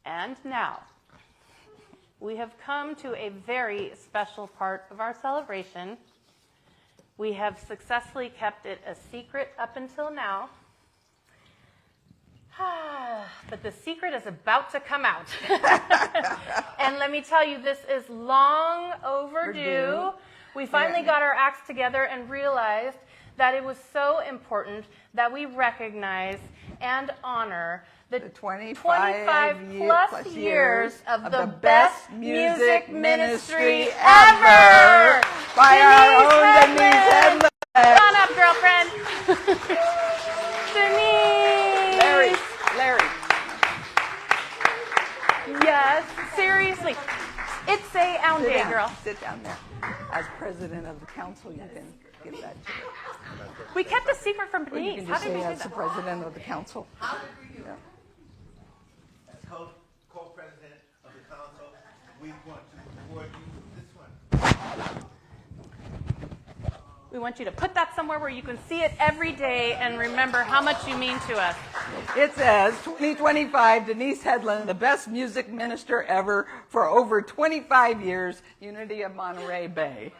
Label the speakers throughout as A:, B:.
A: And now, we have come to a very special part of our celebration. We have successfully kept it a secret up until now. But the secret is about to come out. And let me tell you, this is long overdue. We finally got our acts together and realized that it was so important that we recognize and honor the 25 plus years of the best music ministry ever!
B: By our own Denise Hedlind.
A: Come on up, girlfriend. Denise!
B: Larry.
A: Yes, seriously. It's a ound day, girl.
B: Sit down there. As president of the council, you can give that to me.
A: We kept a secret from Denise.
B: You can just say as the president of the council.
C: How did we do? As co-president of the council, we want to award you this one.
A: We want you to put that somewhere where you can see it every day and remember how much you mean to us.
B: It says, 2025, Denise Hedlind, the best music minister ever for over 25 years, Unity of Monterey Bay.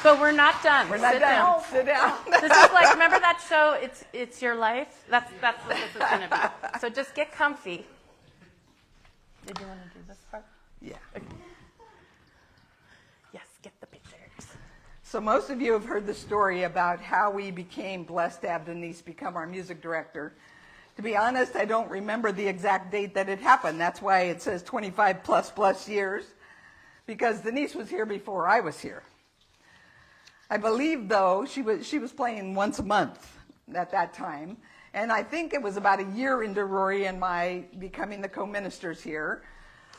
A: But we're not done.
B: We're not done. Sit down.
A: This is like, remember that show, It's Your Life? That's what this is going to be. So just get comfy. Did you want to do this part?
B: Yeah.
A: Okay. Yes, get the pictures.
B: So most of you have heard the story about how we became blessed to have Denise become our music director. To be honest, I don't remember the exact date that it happened. That's why it says 25 plus years, because Denise was here before I was here. I believe, though, she was playing once a month at that time, and I think it was about a year into Rory and my becoming the co-ministers here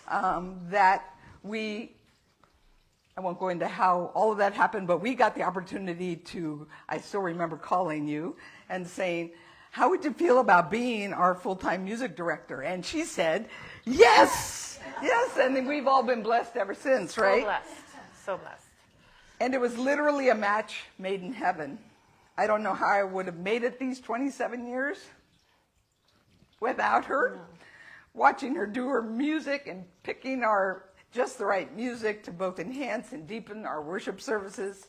B: that I won't go into how all of that happened, but we got the opportunity to, I still remember calling you and saying, how would you feel about being our full-time music director? And she said, yes, and we've all been blessed ever since, right?
A: So blessed, so blessed.
B: And it was literally a match made in heaven. I don't know how I would have made it these 27 years without her. No. Watching her do her music and picking just the right music to both enhance and deepen our worship services.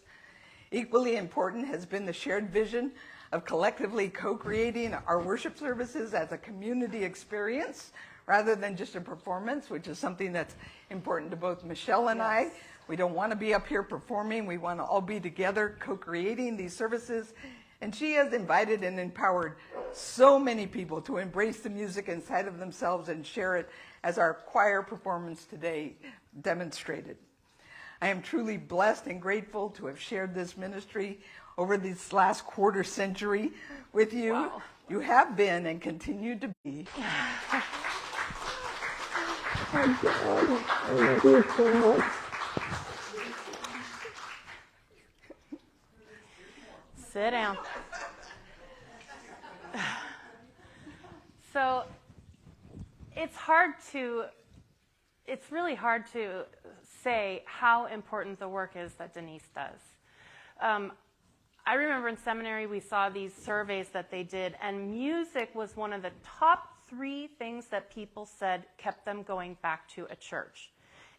B: Equally important has been the shared vision of collectively co-creating our worship services as a community experience rather than just a performance, which is something that's important to both Michelle and I. We don't want to be up here performing. We want to all be together co-creating these services. And she has invited and empowered so many people to embrace the music inside of themselves and share it, as our choir performance today demonstrated. I am truly blessed and grateful to have shared this ministry over this last quarter century with you. Wow. You have been and continue to be.
D: Thank you so much.
A: Sit down. So it's really hard to say how important the work is that Denise does. I remember in seminary we saw these surveys that they did, and music was one of the top 3 things that people said kept them going back to a church.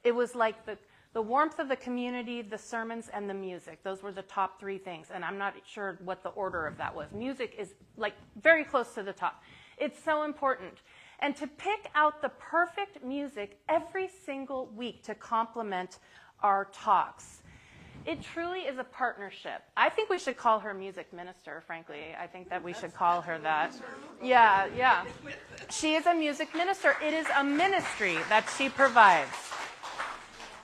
A: It was like the warmth of the community, the sermons, and the music. Those were the top 3 things, and I'm not sure what the order of that was. Music is like very close to the top. It's so important. And to pick out the perfect music every single week to complement our talks, it truly is a partnership. I think we should call her music minister, frankly. I think that we should call her that. Yeah. She is a music minister. It is a ministry that she provides.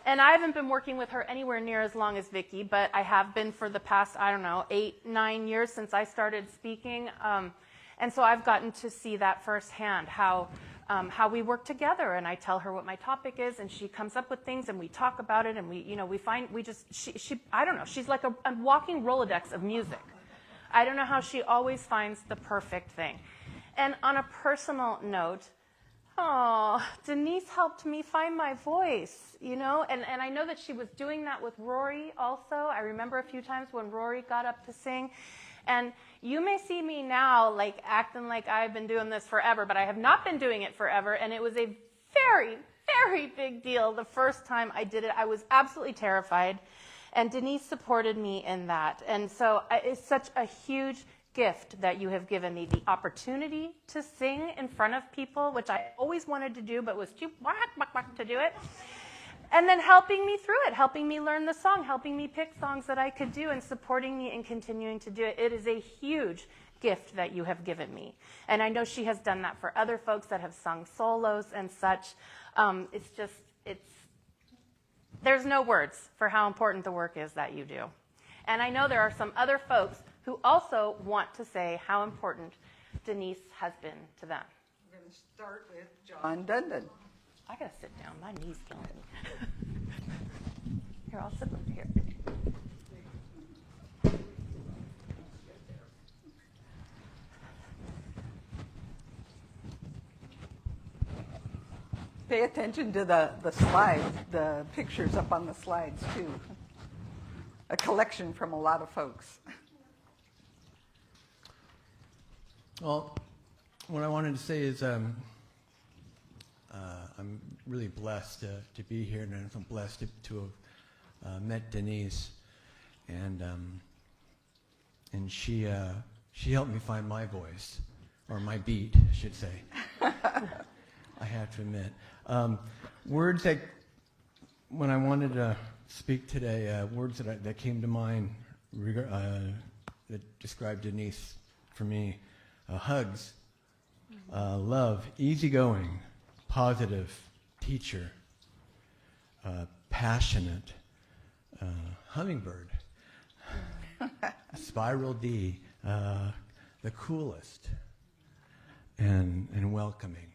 A: And I haven't been working with her anywhere near as long as Vicki, but I have been for the past, 8, 9 years since I started speaking. And so I've gotten to see that firsthand, how we work together. And I tell her what my topic is, and she comes up with things, and we talk about it, and I don't know, she's like a walking Rolodex of music. I don't know how she always finds the perfect thing. And on a personal note, Denise helped me find my voice, and I know that she was doing that with Rory also. I remember a few times when Rory got up to sing, And you may see me now like acting like I've been doing this forever, but I have not been doing it forever. And it was a very, very big deal the first time I did it. I was absolutely terrified. And Denise supported me in that. And so it's such a huge gift that you have given me, the opportunity to sing in front of people, which I always wanted to do, but was too whack to do it. And then helping me through it, helping me learn the song, helping me pick songs that I could do, and supporting me in continuing to do it. It is a huge gift that you have given me. And I know she has done that for other folks that have sung solos and such. There's no words for how important the work is that you do. And I know there are some other folks who also want to say how important Denise has been to them.
B: We're going to start with John Dundon.
A: I gotta sit down. My knee's killing me. Here, I'll sit over here.
B: Pay attention to the slides, the pictures up on the slides, too. A collection from a lot of folks.
E: Well, what I wanted to say is I'm really blessed to be here, and I'm blessed to have met Denise, and she helped me find my voice, or my beat, I should say. I have to admit. Words that, when I wanted to speak today, words that came to mind that described Denise for me: hugs, love, easygoing, positive, teacher, passionate, hummingbird, spiral D, the coolest, and welcoming.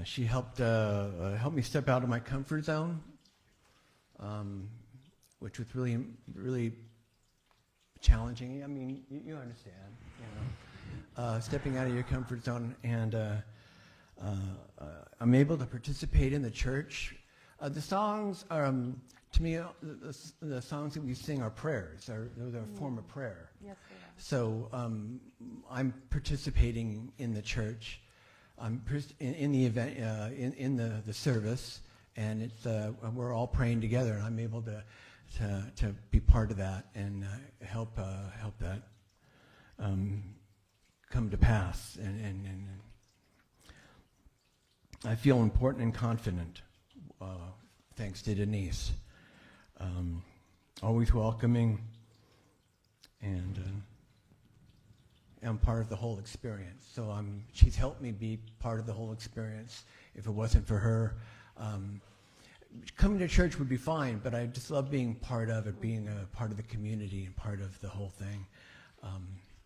E: She helped me step out of my comfort zone, which was really, really challenging. I mean, you understand, you know. Stepping out of your comfort zone, and I'm able to participate in the church. The songs are, to me, the songs that we sing are prayers. They're a form of prayer.
A: Yes, they are.
E: So I'm participating in the church. I'm in the event, in the service, and it's we're all praying together, and I'm able to be part of that and help that come to pass. And I feel important and confident, thanks to Denise. Always welcoming, and I'm part of the whole experience. So she's helped me be part of the whole experience. If it wasn't for her, coming to church would be fine, but I just love being part of it, being a part of the community and part of the whole thing,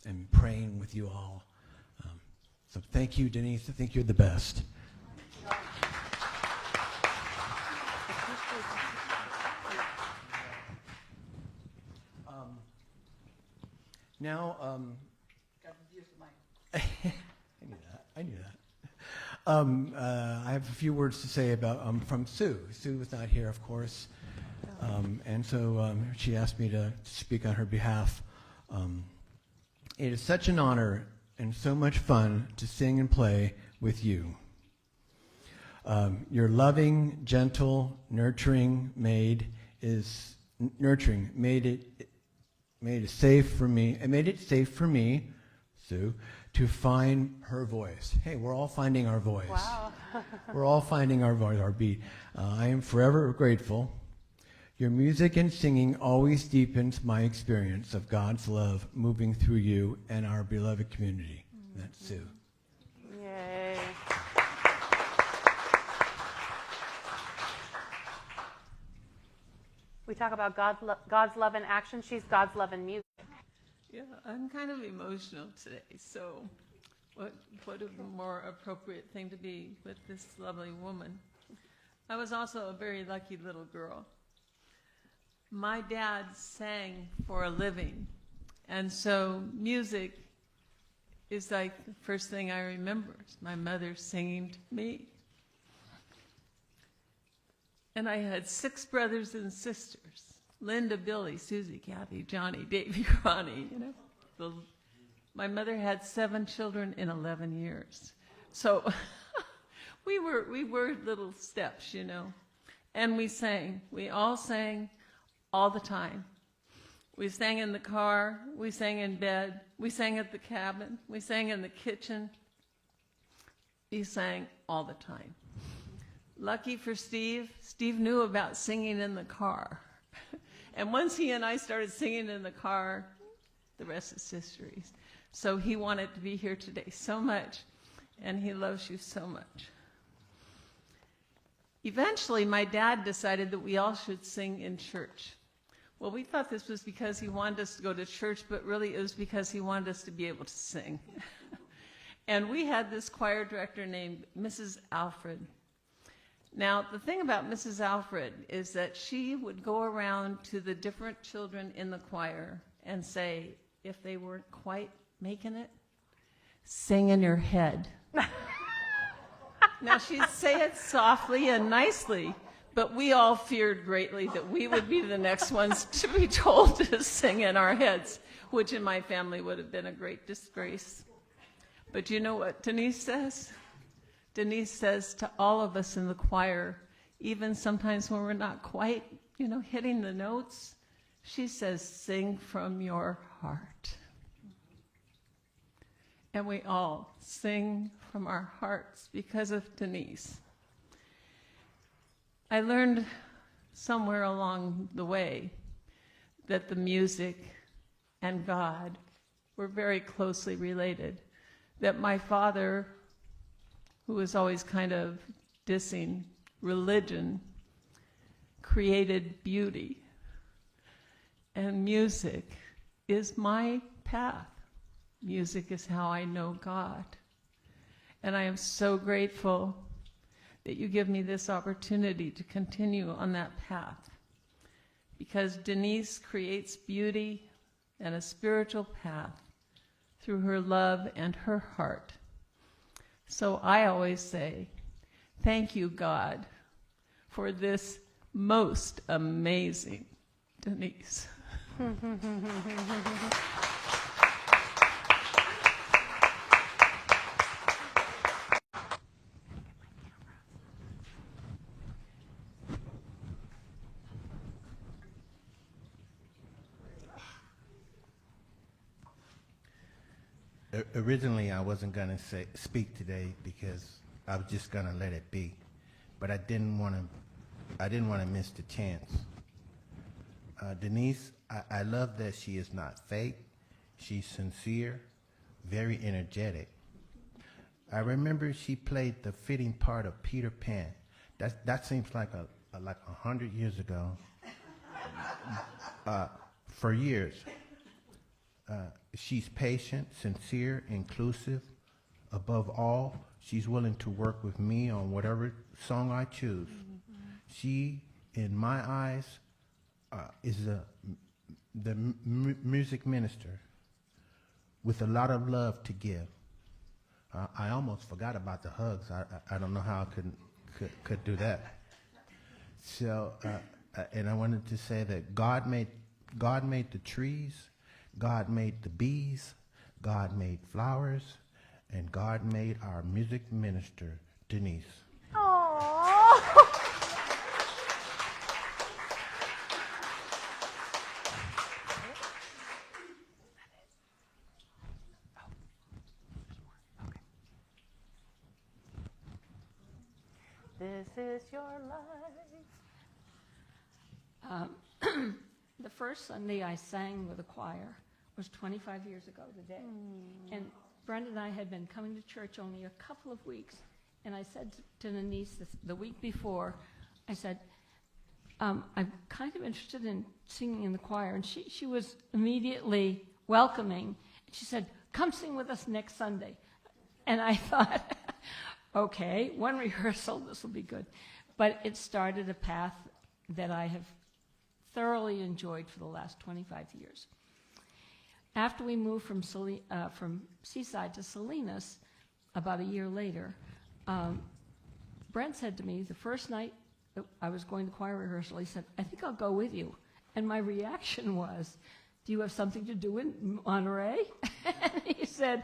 E: and praying with you all. So thank you, Denise. I think you're the best. Now, I knew that. I have a few words to say about from Sue. Sue was not here, of course, and so she asked me to speak on her behalf. It is such an honor and so much fun to sing and play with you. Your loving, gentle, nurturing maid is nurturing. Made it safe for me. It made it safe for me, Sue, to find her voice. Hey, we're all finding our voice.
A: Wow.
E: We're all finding our voice, our beat. I am forever grateful. Your music and singing always deepens my experience of God's love moving through you and our beloved community. That's Sue.
A: Yay. We talk about God's love in action. She's God's love in music.
F: Yeah, I'm kind of emotional today, so what a more appropriate thing to be with this lovely woman. I was also a very lucky little girl. My dad sang for a living, and so music is like the first thing I remember. My mother singing to me. And I had 6 brothers and sisters. Linda, Billy, Susie, Kathy, Johnny, Davy, Ronnie, you know. My mother had 7 children in 11 years. So we were little steps, you know. And we sang. We all sang all the time. We sang in the car. We sang in bed. We sang at the cabin. We sang in the kitchen. We sang all the time. Lucky for Steve, Steve knew about singing in the car. And once he and I started singing in the car, the rest is history. So he wanted to be here today so much, and he loves you so much. Eventually, my dad decided that we all should sing in church. Well, we thought this was because he wanted us to go to church, but really it was because he wanted us to be able to sing. And we had this choir director named Mrs. Alfred. Now, the thing about Mrs. Alfred is that she would go around to the different children in the choir and say, if they weren't quite making it, sing in your head. Now, she'd say it softly and nicely, but we all feared greatly that we would be the next ones to be told to sing in our heads, which in my family would have been a great disgrace. But you know what Denise says? Denise says to all of us in the choir, even sometimes when we're not quite, you know, hitting the notes, she says, sing from your heart. And we all sing from our hearts because of Denise. I learned somewhere along the way that the music and God were very closely related, that my father, who was always kind of dissing religion, created beauty. And music is my path. Music is how I know God. And I am so grateful that you give me this opportunity to continue on that path. Because Denise creates beauty and a spiritual path through her love and her heart. So I always say, thank you, God, for this most amazing Denise.
C: Originally, I wasn't going to speak today because I was just going to let it be, but I didn't want to miss the chance. Denise, I love that she is not fake. She's sincere, very energetic. I remember she played the fitting part of Peter Pan. That seems like 100 years ago. For years. She's patient, sincere, inclusive. Above all, she's willing to work with me on whatever song I choose. She, in my eyes, is the music minister with a lot of love to give. I almost forgot about the hugs. I don't know how I could do that. So, and I wanted to say that God made the trees. God made the bees, God made flowers, and God made our music minister, Denise.
A: Aww. This is your life.
G: The first Sunday I sang with a choir was 25 years ago today. And Brenda and I had been coming to church only a couple of weeks. And I said to Denise the week before, I said, I'm kind of interested in singing in the choir. And she was immediately welcoming. She said, come sing with us next Sunday. And I thought, okay, one rehearsal, this will be good. But it started a path that I have thoroughly enjoyed for the last 25 years. After we moved from Seaside to Salinas, about a year later, Brent said to me, the first night that I was going to choir rehearsal, he said, I think I'll go with you. And my reaction was, do you have something to do in Monterey? And he said,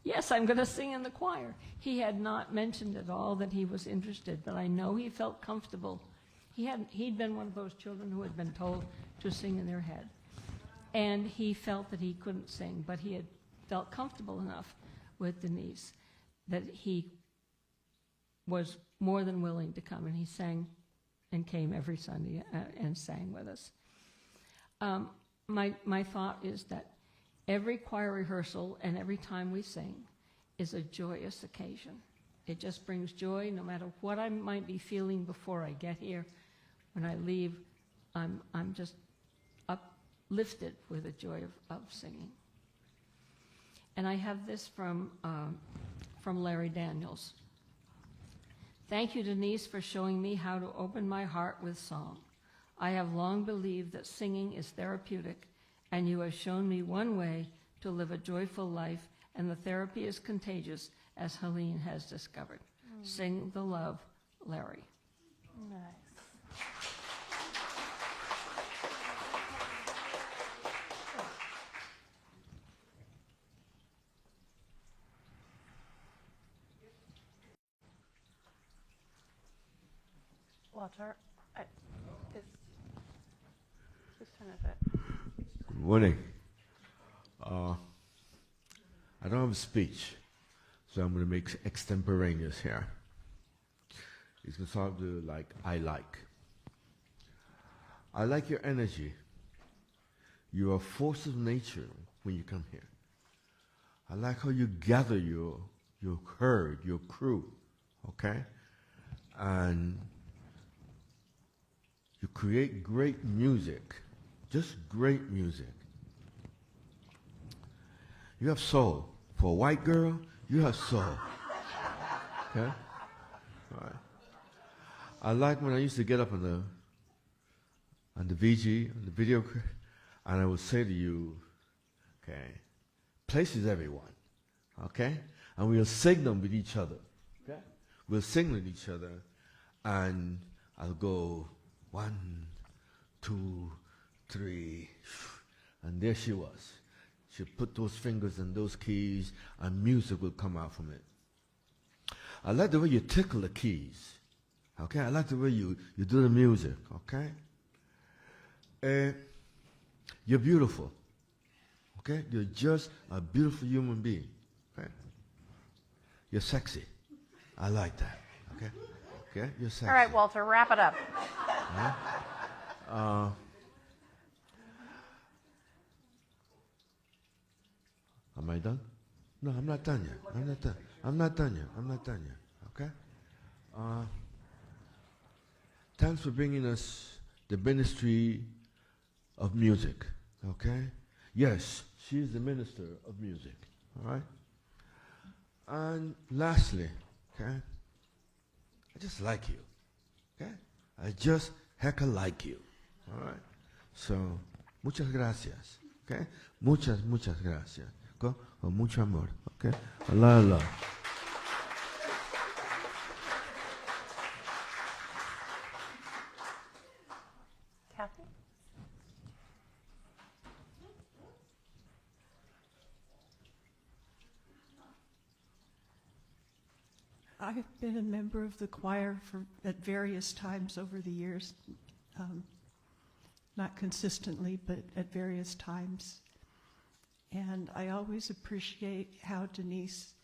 G: yes, I'm going to sing in the choir. He had not mentioned at all that he was interested, but I know he felt comfortable. He'd been one of those children who had been told to sing in their head. And he felt that he couldn't sing, but he had felt comfortable enough with Denise that he was more than willing to come, and he sang and came every Sunday and sang with us. My thought is that every choir rehearsal and every time we sing is a joyous occasion. It just brings joy no matter what I might be feeling before I get here. When I leave, I'm just uplifted with the joy of singing. And I have this from Larry Daniels. Thank you, Denise, for showing me how to open my heart with song. I have long believed that singing is therapeutic, and you have shown me one way to live a joyful life, and the therapy is contagious, as Helene has discovered. Sing the love, Larry.
A: Nice. Walter, whose turn is it?
H: Good morning. I don't have a speech, so I'm going to make extemporaneous here. It's going to start with I like your energy. You are a force of nature when you come here. I like how you gather your herd, your crew, okay? And you create great music, just great music. You have soul. For a white girl, you have soul. Okay? All right. I like when I used to get up on the VG, on the video, and I would say to you, okay, places everyone, okay? And we'll sing them with each other, okay? We'll sing with each other, and I'll go 1, 2, 3, and there she was. She'd put those fingers in those keys, and music would come out from it. I like the way you tickle the keys, okay? I like the way you do the music, okay? You're beautiful, okay? You're just a beautiful human being, okay? You're sexy. I like that, okay? Okay, you're sexy.
A: All right, Walter, wrap it up.
H: Am I done? No, I'm not done yet. I'm not done yet. Okay? Thanks for bringing us the ministry of music. Okay? Yes, she is the minister of music. All right? And lastly, okay? I just like you. Okay? I just hecka like you. All right? So, muchas gracias. Okay? Muchas gracias. Con mucho amor. Okay? A lot of love.
A: Kathy?
I: I've been a member of the choir at various times over the years, not consistently, but at various times. And I always appreciate how Denise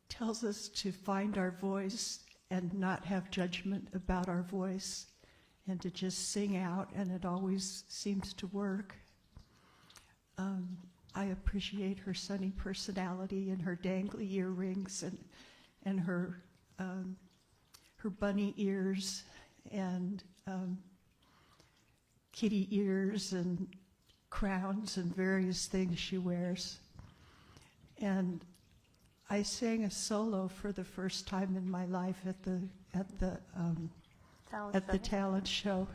I: tells us to find our voice and not have judgment about our voice and to just sing out, and it always seems to work. I appreciate her sunny personality and her dangly earrings and her bunny ears and kitty ears and crowns and various things she wears. And I sang a solo for the first time in my life at the talent show,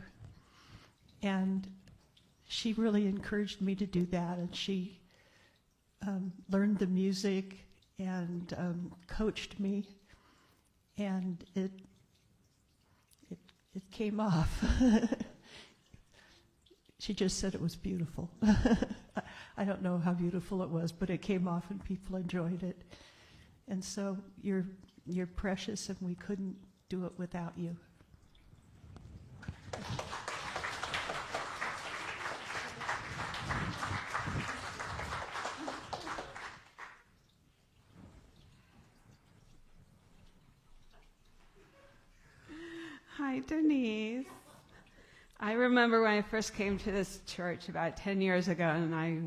I: and she really encouraged me to do that, and she learned the music and coached me, and it came off. She just said it was beautiful. I don't know how beautiful it was, but it came off and people enjoyed it. And so you're precious, and we couldn't do it without you.
J: Hi, Denise. I remember when I first came to this church about 10 years ago, and I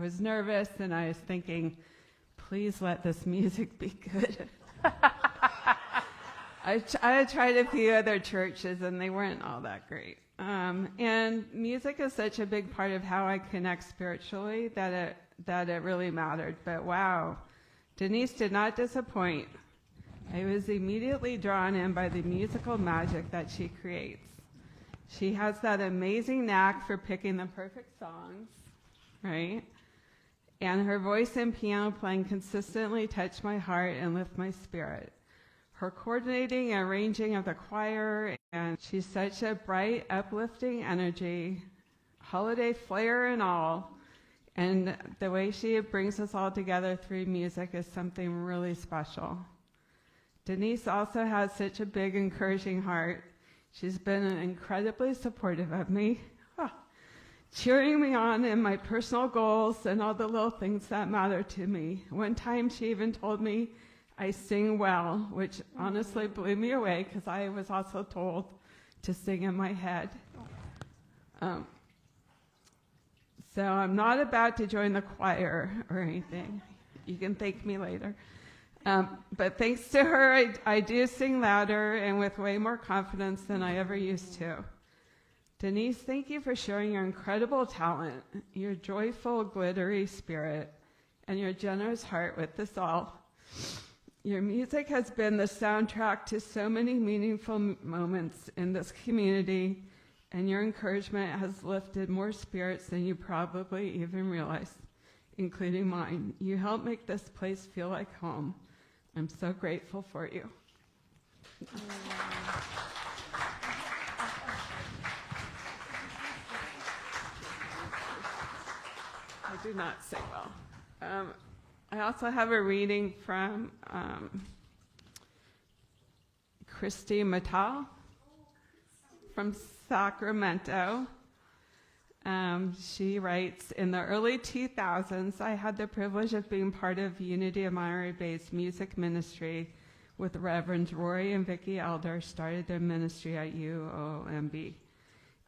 J: was nervous, and I was thinking, please let this music be good. I tried a few other churches, and they weren't all that great. And music is such a big part of how I connect spiritually that it really mattered. But wow, Denise did not disappoint. I was immediately drawn in by the musical magic that she creates. She has that amazing knack for picking the perfect songs, right? And her voice and piano playing consistently touch my heart and lift my spirit. Her coordinating and arranging of the choir, and she's such a bright, uplifting energy, holiday flair and all. And the way she brings us all together through music is something really special. Denise also has such a big, encouraging heart. She's been incredibly supportive of me, cheering me on in my personal goals and all the little things that matter to me. One time she even told me I sing well, which honestly blew me away because I was also told to sing in my head. So I'm not about to join the choir or anything. You can thank me later. But thanks to her, I do sing louder and with way more confidence than I ever used to. Denise, thank you for sharing your incredible talent, your joyful, glittery spirit, and your generous heart with us all. Your music has been the soundtrack to so many meaningful moments in this community, and your encouragement has lifted more spirits than you probably even realize, including mine. You help make this place feel like home. I'm so grateful for you. I do not sing well. I also have a reading from Christy Mattal from Sacramento. She writes, in the early 2000s, I had the privilege of being part of Unity of Monterey Bay's music ministry with Reverends Rory and Vicki Elder, started their ministry at UOMB.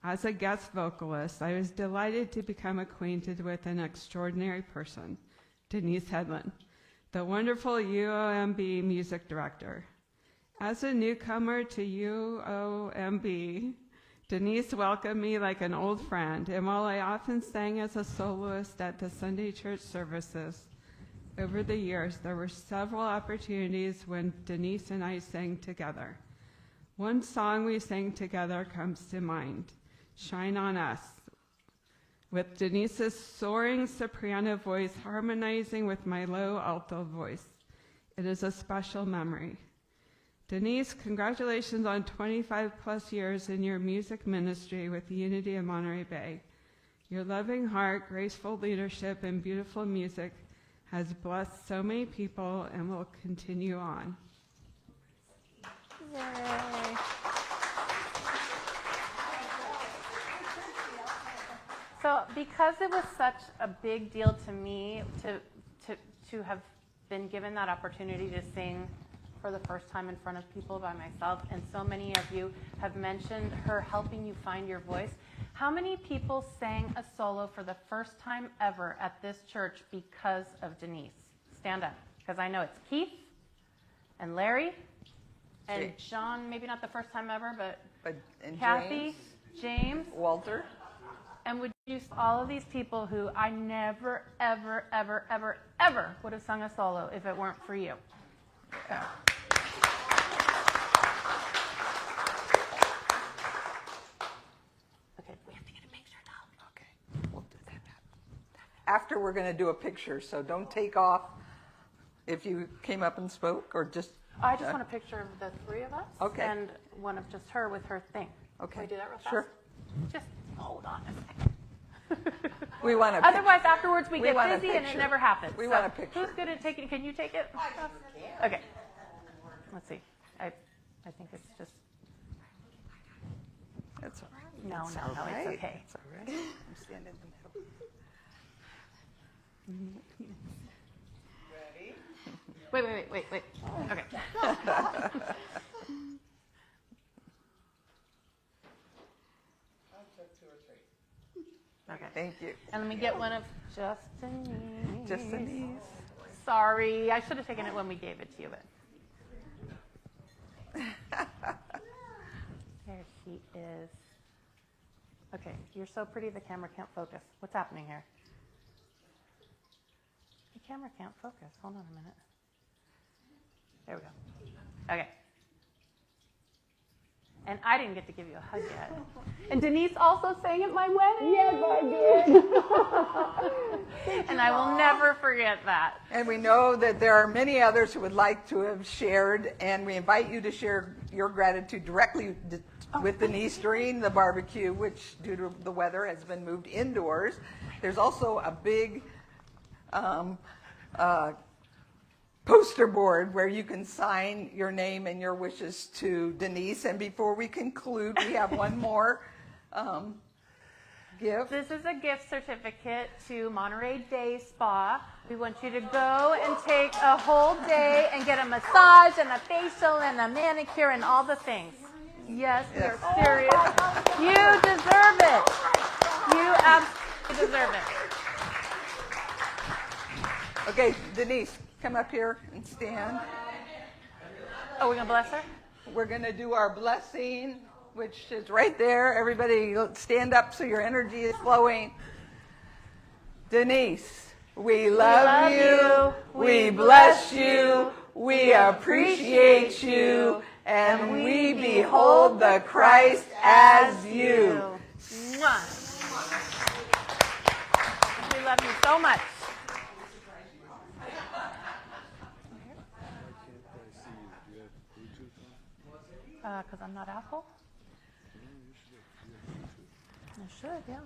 J: As a guest vocalist, I was delighted to become acquainted with an extraordinary person, Denise Hedlind, the wonderful UOMB music director. As a newcomer to UOMB, Denise welcomed me like an old friend, and while I often sang as a soloist at the Sunday church services, over the years there were several opportunities when Denise and I sang together. One song we sang together comes to mind, Shine on Us, with Denise's soaring soprano voice harmonizing with my low alto voice. It is a special memory. Denise, congratulations on 25 plus years in your music ministry with the Unity of Monterey Bay. Your loving heart, graceful leadership, and beautiful music has blessed so many people and will continue on.
A: Yay. So because it was such a big deal to me to have been given that opportunity to sing for the first time in front of people by myself, and so many of you have mentioned her helping you find your voice. How many people sang a solo for the first time ever at this church because of Denise? Stand up, because I know it's Keith and Larry and John, maybe not the first time ever, but
B: and
A: Kathy, James,
B: Walter.
A: And would you, all of these people who I never, ever, ever, ever, ever would have sung a solo if it weren't for you.
B: Yeah.
A: Okay, we have to get a picture now.
B: Okay, we'll do that. After we're going to do a picture, so don't take off if you came up and spoke, or just...
A: I just want a picture of the three of us.
B: Okay.
A: And one of just her with her thing.
B: Okay.
A: Can we do that real fast?
B: Sure.
A: Just hold on a second.
B: We want to.
A: Otherwise, afterwards we
B: we
A: get
B: want a
A: busy and it
B: picture.
A: never happens.
B: We
A: So
B: want a picture.
A: Who's good at taking? Can you take it? Okay. Let's see. I think it's just.
B: That's all right.
A: No,
B: It's
A: no,
B: all
A: no,
B: right.
A: it's okay.
B: It's all right. I'm standing in the middle.
A: Wait. Okay. Okay.
B: Thank you.
A: And let me get one of just Denise.
B: Just Denise.
A: Sorry, I should have taken it when we gave it to you, but. There she is. Okay, you're so pretty the camera can't focus. What's happening here? The camera can't focus. Hold on a minute. There we go. Okay. And I didn't get to give you a hug yet. And Denise also sang at my wedding.
D: Yes, I did.
A: And I will never forget that.
B: And we know that there are many others who would like to have shared, and we invite you to share your gratitude directly with Denise during the barbecue, which, due to the weather, has been moved indoors. There's also a big poster board where you can sign your name and your wishes to Denise. And before we conclude, we have one more gift.
A: This is a gift certificate to Monterey Day Spa. We want you to go and take a whole day and get a massage and a facial and a manicure and all the things. Yes, we're serious. You deserve it. You absolutely deserve it.
B: Okay, Denise, come up here and stand.
A: Oh, we're going to bless her?
B: We're going to do our blessing, which is right there. Everybody stand up so your energy is flowing. Denise, we love you. We bless you. We appreciate you. And we behold the Christ as you.
A: Mwah. We love you so much. Because I'm not Apple? I should, yeah.